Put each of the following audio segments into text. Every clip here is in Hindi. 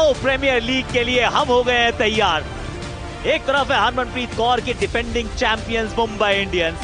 आओ प्रीमियर लीग के लिए हम हो गए हैं तैयार। एक तरफ है हरमनप्रीत कौर की डिफेंडिंग चैंपियंस मुंबई इंडियंस,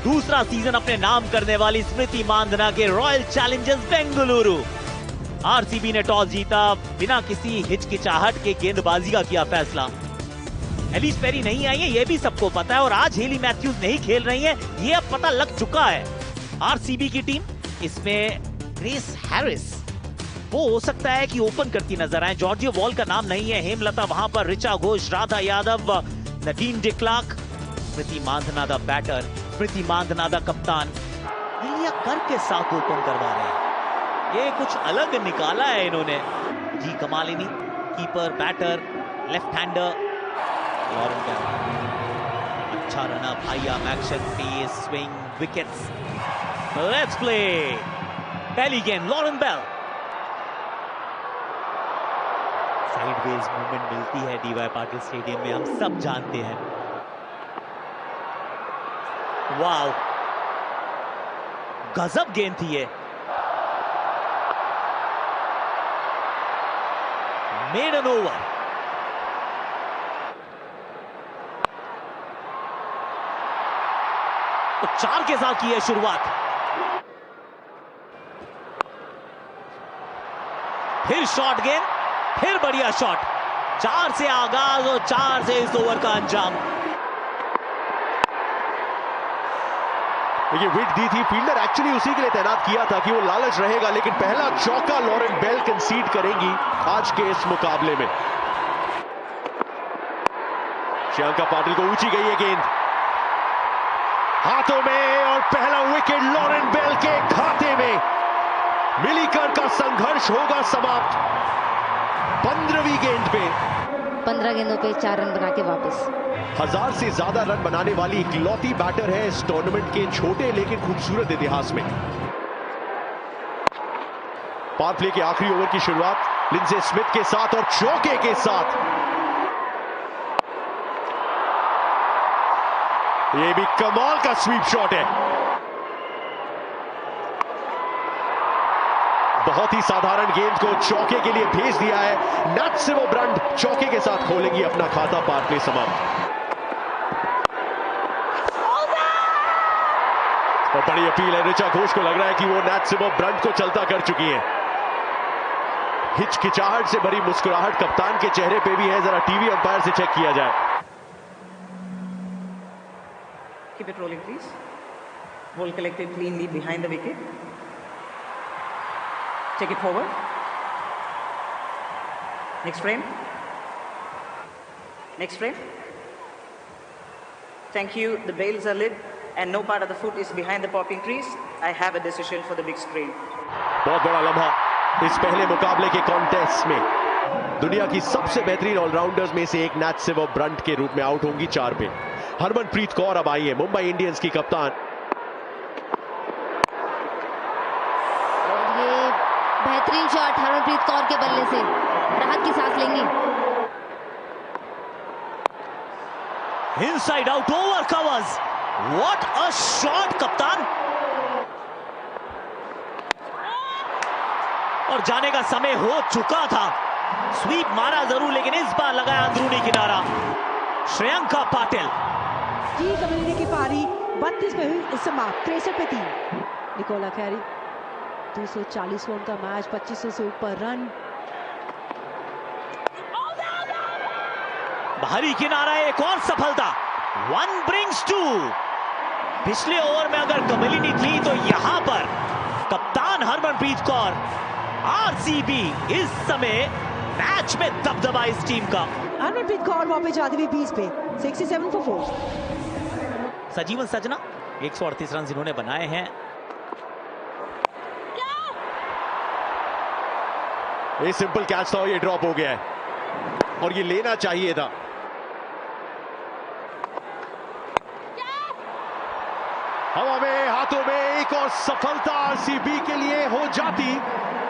दूसरा सीजन अपने नाम करने वाली स्मृति मांधना के रॉयल चैलेंजर्स बेंगलुरु। आरसीबी ने टॉस जीता, बिना किसी हिचकिचाहट के गेंदबाजी का किया फैसला। एलिस पेरी नहीं आई है, यह भी सबको पता है, और आज हेली मैथ्यूज नहीं खेल रही है, यह अब पता लग चुका है। आरसीबी की टीम, इसमें ग्रेस हैरिस वो हो सकता है कि ओपन करती नजर आए। जॉर्जियो वॉल का नाम नहीं है, हेमलता वहां पर, Richa Ghosh, Radha Yadav, Nadine de Klerk, Smriti Mandhana the batter, Smriti Mandhana the कप्तान, इलिया कर के साथ ओपन करवा रहे हैं। ये कुछ अलग निकाला है इन्होंने। G Kamalini, keeper, batter, left hander, Lauren Bell, अच्छा run up, high arm action, pace, swing, wickets. Let's play. पहली गेंद लॉरेन बेल, साइडवेज मूवमेंट मिलती है डीवाई पाटिल स्टेडियम में, हम सब जानते हैं। वाव, गजब गेंद थी ये। मेडन ओवर, तो 4 के साथ की है शुरुआत। फिर शॉट गेंद, फिर बढ़िया शॉट। 4 से आगाज और 4 से इस ओवर का अंजाम। ये विट दी थी, फील्डर एक्चुअली उसी के लिए तैनात किया था कि वो लालच रहेगा, लेकिन पहला चौका लॉरेन बेल कंसीड करेंगी आज के इस मुकाबले में। श्रियंका पाटिल को ऊंची गई है गेंद, हाथों में, और पहला विकेट लॉरेन बेल के खाते में। मिलीकर का संघर्ष होगा समाप्त 15वीं गेंद पे। 15 गेंदों पे 4 रन बना के वापस। 1000 से ज्यादा रन बनाने वाली इकलौती बैटर है इस टूर्नामेंट के छोटे लेकिन खूबसूरत इतिहास में। पावर प्ले के आखिरी ओवर की शुरुआत लिंडसे स्मिथ के साथ और चौके के साथ। ये भी कमाल का स्वीप शॉट है, बहुत ही साधारण गेंद को चौके के लिए भेज दिया है। नैटसिवो ब्रंट चौके के साथ खोलेंगी अपना खाता, पावर प्ले समाप्त। और बड़ी अपील है, रिचा घोष को लग रहा है कि वो नैटसिवो ब्रंट को चलता कर चुकी है। हिचकिचाहट से भरी मुस्कुराहट कप्तान के चेहरे पे भी है, जरा टीवी अंपायर से चेक किया जाए। Keep it rolling, please. Ball collected cleanly behind the wicket. Take it forward. Next frame. Next frame. Thank you. The bails are lit and no part of the foot is behind the popping crease. I have a decision for the big screen. बहुत बड़ा लम्हा इस पहले मुकाबले के कॉन्टेस्ट में। दुनिया की सबसे बेहतरीन ऑलराउंडर्स में से एक नैटसिवो ब्रंट के रूप में आउट होंगी 4 पे। हरमनप्रीत कौर अब आई है मुंबई इंडियंस की कप्तान। और ये बेहतरीन शॉट हरमनप्रीत कौर के बल्ले से, राहत की सांस लेंगी। Inside out over covers, what a shot कप्तान। और जाने का समय हो चुका था, स्वीप मारा जरूर लेकिन इस बार लगाया अंदरूनी किनारा। श्रियंका पाटिल, जी कमलिनी की पारी 32 में हुई समाप्त, 63 पे 3। निकोला कैरी 240 रन का मैच, 2500 से ऊपर रन। बाहरी किनारा, एक और सफलता, 1 brings 2। पिछले ओवर में अगर कमलिनी थी तो यहां पर कप्तान हरमनप्रीत कौर। आरसीबी इस समय मैच में दबदबा इस टीम का। हरमनप्रीत कौर वापस जाती हुई 20 पे, 67 for 4। सजीवन सजना 138 रन इन्होंने बनाए हैं। ये सिंपल कैच था, ये ड्रॉप हो गया है और ये लेना चाहिए था। हवा में, हाथों में, एक और सफलता आरसीबी के लिए हो जाती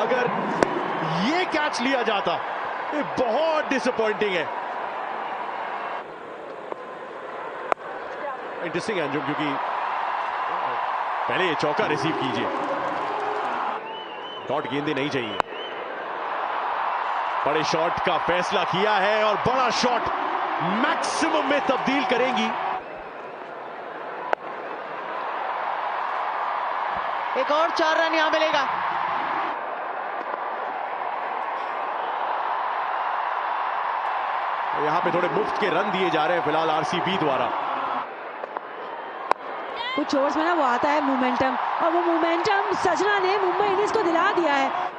अगर ये कैच लिया जाता। ये बहुत डिसअपॉइंटिंग है। इंटरेस्टिंग है अंजुम, क्योंकि पहले ये चौका रिसीव कीजिए, डॉट गेंदे नहीं चाहिए। बड़े शॉट का फैसला किया है और बड़ा शॉट मैक्सिमम में तब्दील करेंगी। एक और 4 रन यहां मिलेगा। यहां पे थोड़े मुफ्त के रन दिए जा रहे हैं फिलहाल आरसीबी द्वारा। कुछ ओवर्स में ना वो आता है मोमेंटम, और वो मोमेंटम सजना ने मुंबई इंडियंस को दिला दिया है।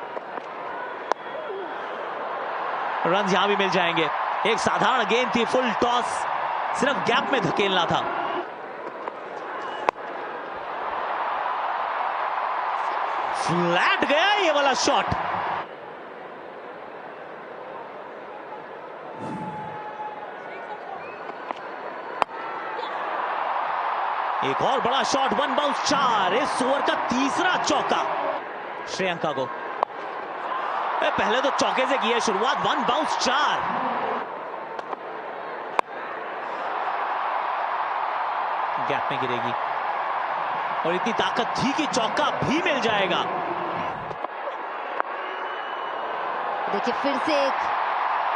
रन यहां भी मिल जाएंगे। एक साधारण गेंद थी, फुल टॉस, सिर्फ गैप में धकेलना था। फ्लैट गया ये वाला शॉट। एक और बड़ा शॉट, 1 बाउंस 4। इस ओवर का तीसरा चौका श्रेयंका को। पहले तो चौके से की है शुरुआत, 1 बाउंस 4। गैप में गिरेगी और इतनी ताकत थी कि चौका भी मिल जाएगा। देखिए फिर से एक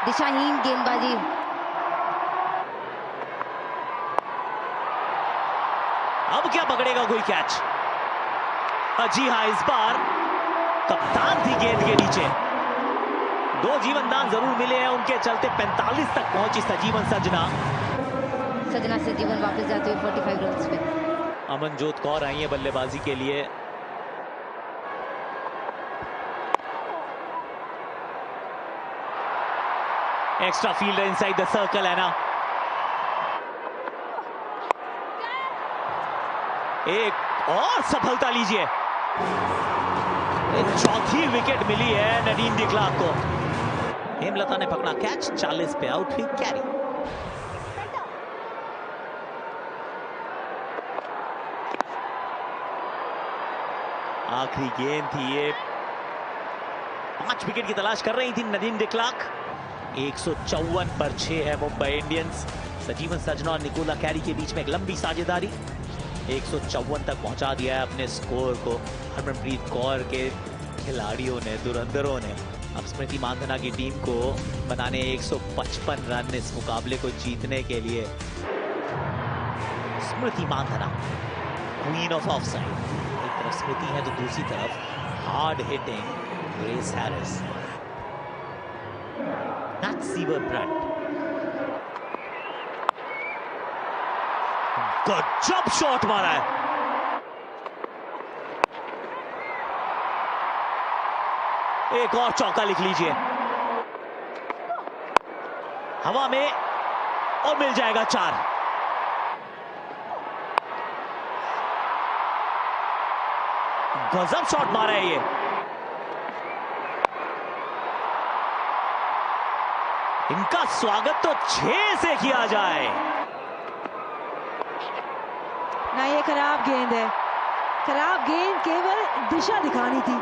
दिशाहीन गेंदबाजी। अब क्या पकड़ेगा कोई कैच? जी हां, इस बार कप्तान थी गेंद के नीचे। 2 जीवनदान जरूर मिले हैं, उनके चलते 45 तक पहुंची सजीवन सजना। सजना से जीवन वापस जाते हुए 45 रन पे। अमनजोत कौर आई है बल्लेबाजी के लिए। Extra fielder inside the circle है ना। एक और सफलता लीजिए। चौथी विकेट मिली है नदीम डिक्लार्क को। हेमलता ने पकड़ा कैच, 40 पे आउट हुई कैरी। आखिरी गेंद थी ये। 5 विकेट की तलाश कर रही थी नदीम डिक्लार्क। 154 पर 6 है मुंबई इंडियंस। सजीवन सजना और निकोला कैरी के बीच में एक लंबी साझेदारी। 154 तक पहुंचा दिया है अपने स्कोर को हरमनप्रीत कौर के खिलाड़ियों ने, धुरंधरों ने। अब स्मृति मांधना की टीम को बनाने 155 रन इस मुकाबले को जीतने के लिए। Smriti Mandhana, queen of offside. एक तरफ स्मृति है तो दूसरी तरफ हार्ड हिटिंग ग्रेस हैरिस। मैक्सिवर ब्रंट, गजब शॉट मारा है। एक और चौका लिख लीजिए। हवा में और मिल जाएगा 4। गजब शॉट मारा है ये। इनका स्वागत तो 6 से किया जाए ना। ये खराब गेंद है, खराब गेंद केवल दिशा दिखानी थी।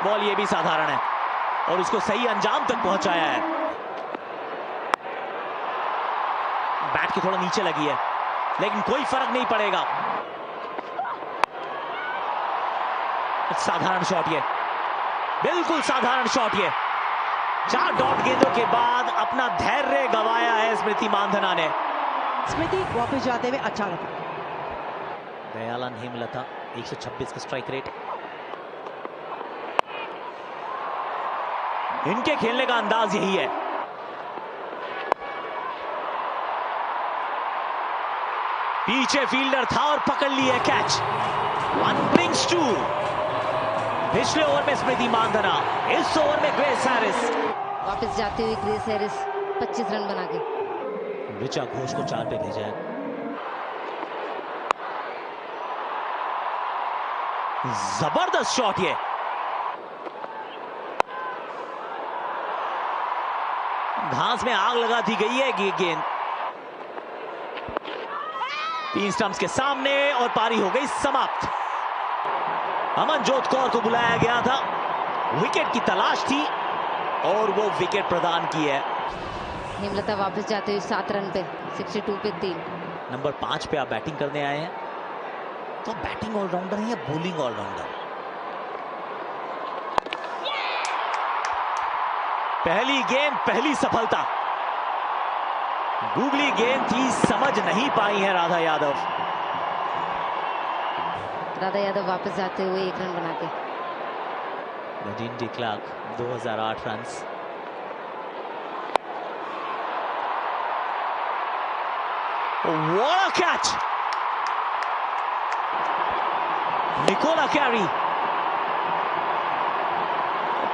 बॉल ये भी साधारण है और उसको सही अंजाम तक पहुंचाया है। बैट की थोड़ा नीचे लगी है लेकिन कोई फर्क नहीं पड़ेगा। साधारण शॉट ये, बिल्कुल साधारण शॉट ये। 4 डॉट गेंदों के बाद अपना धैर्य गंवाया है स्मृति मांधना ने। स्मृति वापस जाते हुए अच्छा लगा। दयालन हेमलता 126 का स्ट्राइक रेट। इनके खेलने का अंदाज यही है। पीछे फील्डर था और पकड़ लिया कैच। 1 brings 2। पिछले ओवर में स्मृति मांधना, इस ओवर में ग्रेस हैरिस। वापस जाते हुए ग्रेस हैरिस 25 रन बना के। ऋचा घोष को 4 पे भेजा है। जबरदस्त शॉट ये। घास में आग लगा दी गई है गेंद। 3 स्टंप्स के सामने और पारी हो गई समाप्त। अमनजोत कौर को बुलाया गया था, विकेट की तलाश थी और वो विकेट प्रदान की है। हेमलता वापस जाते हुए 7 रन पे, 62 पे 3। नंबर 5 पे आप बैटिंग करने आए हैं तो बैटिंग ऑलराउंडर है या बॉलिंग ऑलराउंडर? पहली गेंद पहली सफलता। गूगली गेंद थी, समझ नहीं पाई है राधा यादव। राधा यादव वापस जाते हुए 1 रन बना के। Nadine de Klerk 2008 runs. What a catch! Nicola Carey,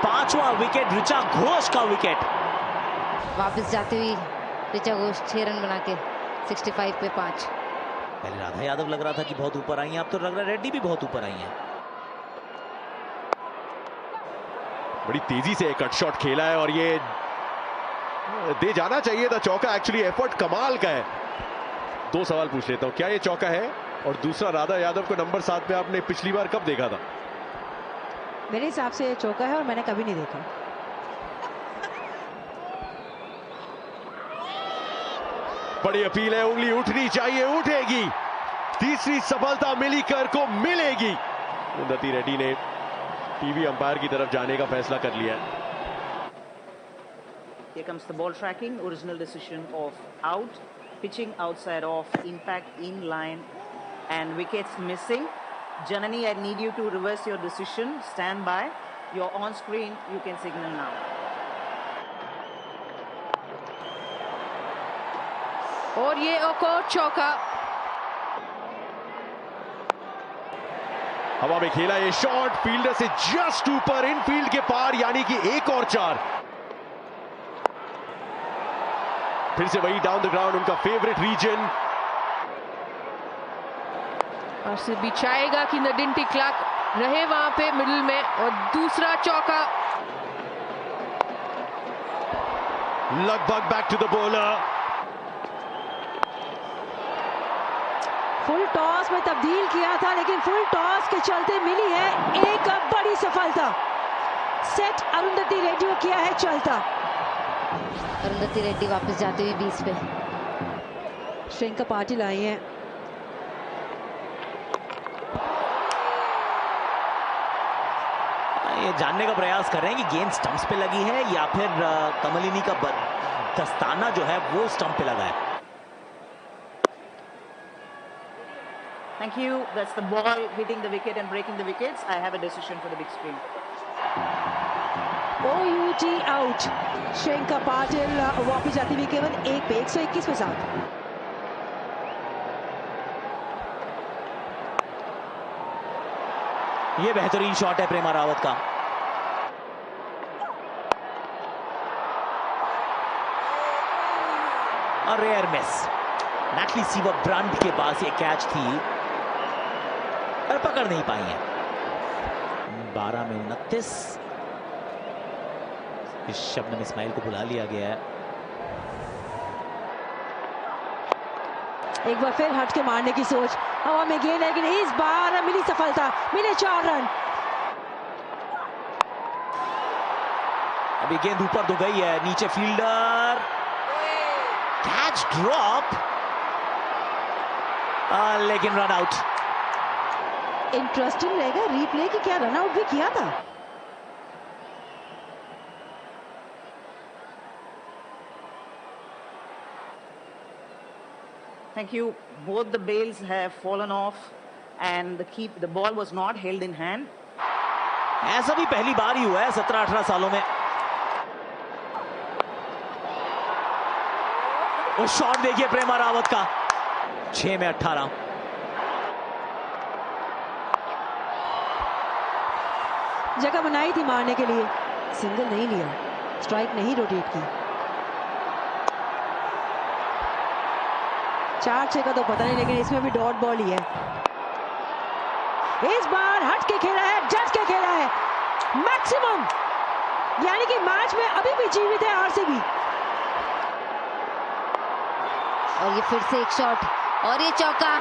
5वां विकेट, ऋचा घोष का विकेट। वापस जाते हुए ऋचा घोष 6 रन बना के 65 पे 5। पहले राधा यादव लग रहा था कि बहुत ऊपर आई हैं, अब तो लग रहा है रेड्डी भी बहुत ऊपर आई हैं। बड़ी तेजी से एक कट शॉट खेला है और ये दे जाना चाहिए था चौका। एक्चुअली एफर्ट कमाल का है। 2 सवाल पूछ लेता हूं, क्या ये चौका है? और दूसरा, राधा यादव को नंबर 7 पे आपने पिछली बार कब देखा था? मेरे हिसाब से ये चौका है और मैंने कभी नहीं देखा। बड़ी अपील है, उंगली उठनी चाहिए, उठेगी। तीसरी सफलता मिलीकर को मिलेगी। उन्नति रेड्डी ने टीवी अंपायर की तरफ जाने का फैसला कर लिया है। Here comes the ball tracking, original decision of out, pitching outside off, impact in line, and wickets missing. Janani, I need you to reverse your decision. Stand by. You're on screen. You can signal now. और ये एक और चौका। हवा में खेला ये शॉट, फील्डर से जस्ट ऊपर, इनफील्ड के पार, यानी कि 1 और 4। फिर से वही डाउन द ग्राउंड, उनका फेवरेट रीजन। और से भी चाहेगा कि नडीन डी क्लार्क रहे वहां पे मिडिल में। और दूसरा चौका लगभग back to the bowler. Full toss में तब्दील किया था, लेकिन फुल टॉस के चलते मिली है एक बड़ी सफलता। सेट अरुंधति रेड्डी को किया है चलता। अरुंधति रेड्डी वापस जाते हुए 20 पे। श्रियंका पाटिल आई हैं। ये जानने का प्रयास कर रहे हैं कि गेंद स्टंप्स पे लगी है या फिर कमलिनी का दस्ताना जो है वो स्टंप पे लगा है। Thank you. That's the ball hitting the wicket and breaking the wickets. I have a decision for the big screen. OUT out. Shriyanka Patil वापस जाती हुई केवल 1 पे 121 पे 7। ये बेहतरीन शॉट है प्रेमा रावत का। और rare miss. Natalie Sciver Brunt के पास ये कैच थी पर पकड़ नहीं पाई है। 12 में 29। इस शबनम इस्माइल को बुला लिया गया है। एक बार फिर हट के मारने की सोच, हवा में गेंद, लेकिन इस बार मिली सफलता, मिले 4 रन। अभी गेंद ऊपर तो गई है, नीचे फील्डर, कैच ड्रॉप, लेकिन रन आउट। इंटरेस्टिंग रहेगा रीप्ले की क्या रन आउट भी किया था। Thank you. Both the bails have fallen off, and the ball was not held in hand. ऐसा भी पहली बार ही हुआ है 17-18 सालों में। वो शॉट देखिए प्रेमा रावत का, 6 में 18। जगह बनाई थी मारने के लिए, सिंगल नहीं लिया, स्ट्राइक नहीं रोटेट की। 4-6 का तो पता नहीं, लेकिन इसमें भी डॉट बॉल ही है। इस बार हट के खेला है, जज के खेला है, मैक्सिमम, यानी कि मैच में अभी भी जीवित है आरसीबी। और ये फिर से एक शॉट और ये चौका।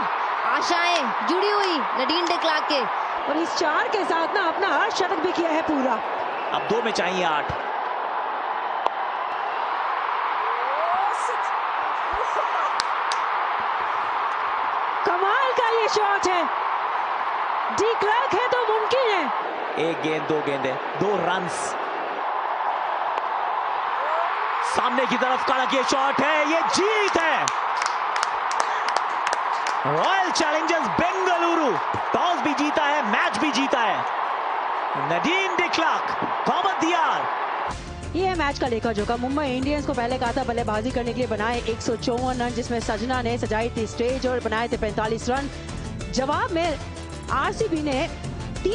आशाएं जुड़ी हुई नडीन डी क्लार्क के। और इस 4 के साथ ना अपना हर शतक भी किया है पूरा। अब 2 में चाहिए 8। कमाल का ये शॉट है, डी क्लार्क है तो मुमकिन है। 1 गेंद 2 गेंदें 2 रन्स। सामने की तरफ कड़क ये शॉट है, ये जीत है। रॉयल चैलेंजर्स बेंगलुरु टॉस भी जीता है, मैच भी जीता है। नदीम डी क्लार्क, कॉमन दियार। ये है मैच का लेखा जोखा। मुंबई इंडियंस को पहले कहा था बल्लेबाजी करने के लिए बनाए 154 रन, जिसमें सजना ने सजाई थी स्टेज और बनाए थे 45 रन। जवाब में आरसीबी ने